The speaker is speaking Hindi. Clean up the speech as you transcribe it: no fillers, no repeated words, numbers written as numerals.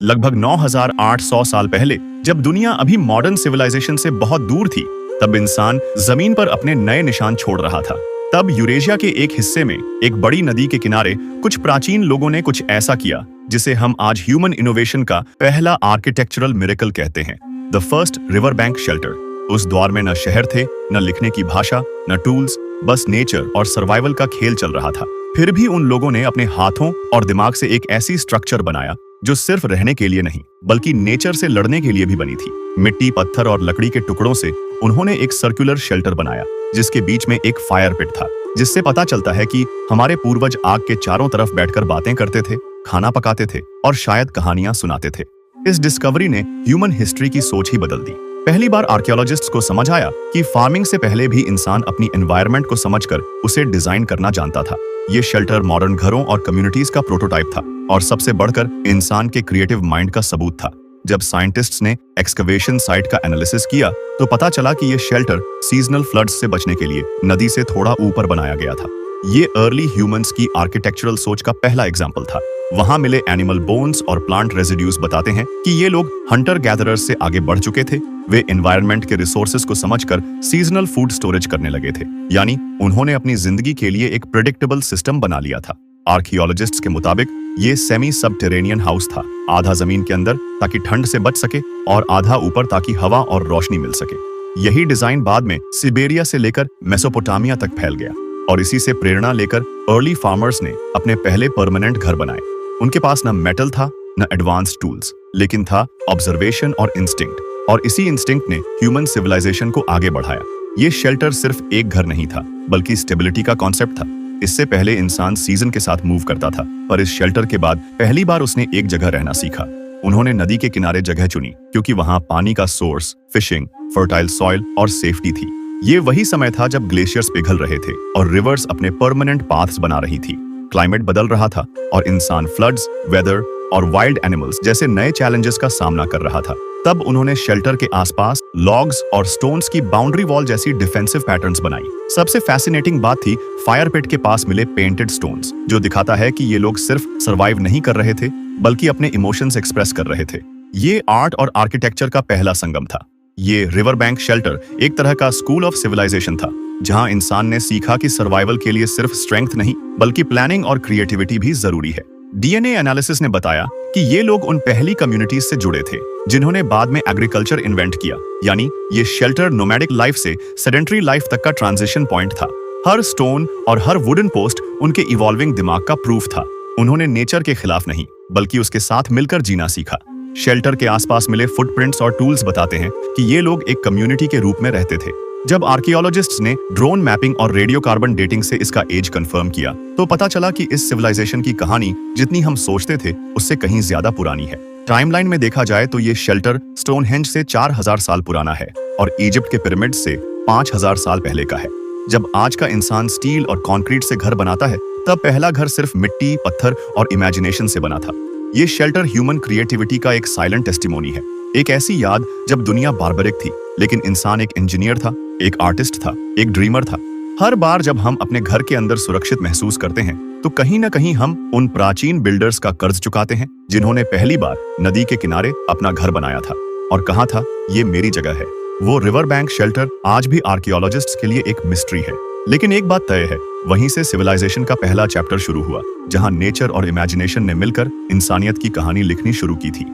लगभग 9800 साल पहले, जब दुनिया अभी मॉडर्न सिविलाइजेशन से बहुत दूर थी, तब इंसान जमीन पर अपने नए निशान छोड़ रहा था। तब यूरेशिया के एक हिस्से में एक बड़ी नदी के किनारे कुछ प्राचीन लोगों ने कुछ ऐसा किया जिसे हम आज ह्यूमन इनोवेशन का पहला आर्किटेक्चरल मिरेकल कहते हैं, the first river bank shelter. उस दौर में न शहर थे, न लिखने की भाषा, न टूल्स, बस नेचर और सर्वाइवल का खेल चल रहा था। फिर भी उन लोगों ने अपने हाथों और दिमाग से एक ऐसी स्ट्रक्चर बनाया जो सिर्फ रहने के लिए नहीं, बल्कि नेचर से लड़ने के लिए भी बनी थी। मिट्टी, पत्थर और लकड़ी के टुकड़ों से उन्होंने एक सर्कुलर शेल्टर बनाया, जिसके बीच में एक फायर पिट था, जिससे पता चलता है कि हमारे पूर्वज आग के चारों तरफ बैठकर बातें करते थे, खाना पकाते थे और शायद कहानियां सुनाते थे। इस डिस्कवरी ने ह्यूमन हिस्ट्री की सोच ही बदल दी। पहली बार आर्कियोलॉजिस्ट्स को समझ आया कि फार्मिंग से पहले भी इंसान अपनी एनवायरनमेंट को समझकर उसे डिजाइन करना जानता था। ये शेल्टर मॉडर्न घरों और कम्युनिटीज का प्रोटोटाइप था और सबसे बढ़कर इंसान के क्रिएटिव माइंड का सबूत था। जब साइंटिस्ट्स ने एक्सकवेशन साइट का एनालिसिस किया तो पता चला कि ये शेल्टर सीजनल फ्लड्स से बचने के लिए नदी से थोड़ा ऊपर बनाया गया था। ये अर्ली ह्यूमंस की आर्किटेक्चरल सोच का पहला एग्जाम्पल था। वहां मिले एनिमल बोन्स और प्लांट रेजिड्यूज बताते हैं कि ये लोग हंटर गैदरर्स से आगे बढ़ चुके थे। वे एनवायरनमेंट के रिसोर्सेज को समझकर सीजनल फूड स्टोरेज करने लगे थे, यानी उन्होंने अपनी जिंदगी के लिए एक प्रेडिक्टेबल सिस्टम बना लिया था। आर्कियोलॉजिस्ट्स के मुताबिक ये सेमी सबटेरेनियन हाउस था, आधा जमीन के अंदर ताकि ठंड से बच सके और आधा ऊपर ताकि हवा और रोशनी मिल सके। यही डिजाइन बाद में सिबेरिया से लेकर मेसोपोटामिया तक फैल गया और इसी से प्रेरणा लेकर अर्ली फार्मर्स ने अपने पहले परमानेंट घर बनाए। उनके पास न मेटल था, न एडवांस्ड टूल्स, लेकिन था ऑब्जर्वेशन और इंस्टिंक्ट, और इसी इंस्टिंक्ट ने ह्यूमन सिविलाइजेशन को आगे बढ़ाया। ये शेल्टर सिर्फ एक घर नहीं था, बल्कि स्टेबिलिटी का कॉन्सेप्ट था। इससे पहले इंसान सीजन के साथ मूव करता था, पर इस शेल्टर के बाद पहली बार उसने एक जगह रहना सीखा। उन्होंने नदी के किनारे जगह चुनी क्योंकि वहां पानी का सोर्स, फिशिंग, फर्टाइल सॉइल और सेफ्टी थी। ये वही समय था जब ग्लेशियर्स पिघल रहे थे और रिवर्स अपने परमानेंट पाथ्स बना रही थी। क्लाइमेट बदल रहा था और इंसान फ्लड्स, वेदर और वाइल्ड एनिमल्स जैसे नए चैलेंजेस का सामना कर रहा था। तब उन्होंने शेल्टर के आसपास लॉग्स और स्टोन्स की बाउंड्री वॉल जैसी डिफेंसिव पैटर्न्स बनाई। सबसे फैसिनेटिंग बात थी फायर पिट के पास मिले पेंटेड स्टोन्स, जो दिखाता है कि ये लोग सिर्फ सर्वाइव नहीं कर रहे थे, बल्कि अपने इमोशंस एक्सप्रेस कर रहे थे। ये आर्ट और आर्किटेक्चर का पहला संगम था। ये रिवर बैंक शेल्टर एक तरह का स्कूल ऑफ सिविलाइजेशन था, जहां इंसान ने सीखा कि सर्वाइवल के लिए सिर्फ स्ट्रेंथ नहीं, बल्कि प्लानिंग और क्रिएटिविटी भी जरूरी है। डीएनए एनालिसिस ने बताया कि ये लोग उन पहली कम्युनिटीज से जुड़े थे जिन्होंने बाद में एग्रीकल्चर इन्वेंट किया, यानी ये शेल्टर नोमैडिक लाइफ से सेडेंटरी लाइफ तक का ट्रांजिशन पॉइंट था। हर स्टोन और हर वुडन पोस्ट उनके इवॉल्विंग दिमाग का प्रूफ था। उन्होंने नेचर के खिलाफ नहीं, बल्कि उसके साथ मिलकर जीना सीखा। शेल्टर के आसपास मिले फुटप्रिंट्स और टूल्स बताते हैं कि ये लोग एक कम्युनिटी के रूप में रहते थे। जब आर्कियोलॉजिस्ट्स ने ड्रोन मैपिंग और रेडियो कार्बन डेटिंग से इसका एज कंफर्म किया, तो पता चला कि इस सिविलाइजेशन की कहानी जितनी हम सोचते थे उससे कहीं ज्यादा पुरानी है। टाइमलाइन में देखा जाए तो ये शेल्टर स्टोनहेंज से 4000 साल पुराना है और इजिप्ट के पिरामिड से 5000 साल पहले का है। जब आज का इंसान स्टील और कंक्रीट से घर बनाता है, तब पहला घर सिर्फ मिट्टी, पत्थर और इमेजिनेशन से बना था। ये शेल्टर ह्यूमन क्रिएटिविटी का एक साइलेंट टेस्टिमोनी है, एक ऐसी याद जब दुनिया बार्बरिक थी, लेकिन इंसान एक इंजीनियर था, एक आर्टिस्ट था, एक ड्रीमर था। हर बार जब हम अपने घर के अंदर सुरक्षित महसूस करते हैं, तो कहीं ना कहीं हम उन प्राचीन बिल्डर्स का कर्ज चुकाते हैं जिन्होंने पहली बार नदी के किनारे अपना घर बनाया था और कहा था, ये मेरी जगह है। वो रिवर बैंक शेल्टर आज भी आर्कियोलॉजिस्ट्स के लिए एक मिस्ट्री है। लेकिन एक बात तय है, वहीं से सिविलाइजेशन का पहला चैप्टर शुरू हुआ, जहां नेचर और इमेजिनेशन ने मिलकर इंसानियत की कहानी लिखनी शुरू की थी।